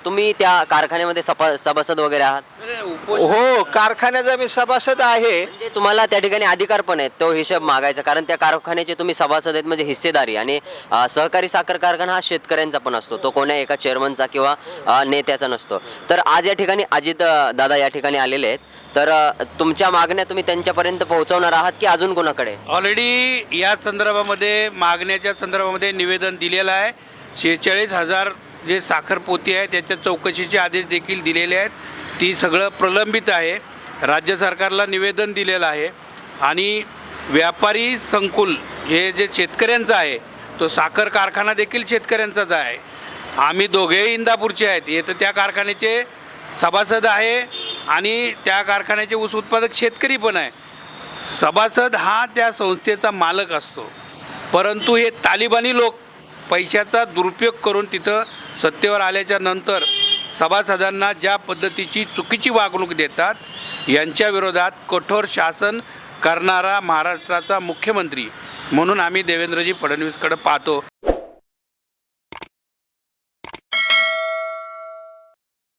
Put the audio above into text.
तुम्ही त्या कारखान्यामध्ये सभासद वगैरे आहात? हो, कारखान्याचा मी सभासद आहे. म्हणजे तुम्हाला त्या ठिकाणी अधिकार पण आहेत तो हिशोब मागायचा, कारण त्या कारखान्याचे तुम्ही सभासद आहेत म्हणजे हिस्सेदारी. आणि सहकारी साखर कारखाना हा शेतकऱ्यांचा पण असतो, तो कोण्या एका चेअरमनचा किंवा नेत्याचा नसतो. तर आज या ठिकाणी अजित दादा या ठिकाणी आलेले आहेत, तर तुमच्या मागण्या तुम्ही त्यांच्यापर्यंत पोहोचवणार आहात की अजून कोणाकडे? ऑलरेडी या संदर्भामध्ये मागण्याच्या संदर्भामध्ये निवेदन दिलेलं आहे. 46,000 जे साखर पोती आहे त्याच्या चौकशीचे आदेश देखील दिलेले आहेत. ती सगळं प्रलंबित आहे. राज्य सरकारला निवेदन दिलेलं आहे. आणि व्यापारी संकुल हे जे शेतकऱ्यांचं आहे, तो साखर कारखाना देखील शेतकऱ्यांचाच आहे. आम्ही दोघेही इंदापूरचे आहेत. हे तर त्या कारखान्याचे सभासद आहे आणि त्या कारखान्याचे ऊस उत्पादक शेतकरी पण आहे. सभासद हा त्या संस्थेचा मालक असतो, परंतु हे तालिबानी लोक पैशाचा दुरुपयोग करून तिथं सत्तेवर आल्याच्या नंतर सभासदांना ज्या पद्धतीची चुकीची वागणूक देतात, यांच्या विरोधात कठोर शासन करणारा महाराष्ट्राचा मुख्यमंत्री म्हणून आम्ही देवेंद्रजी फडणवीसकडे पाहतो.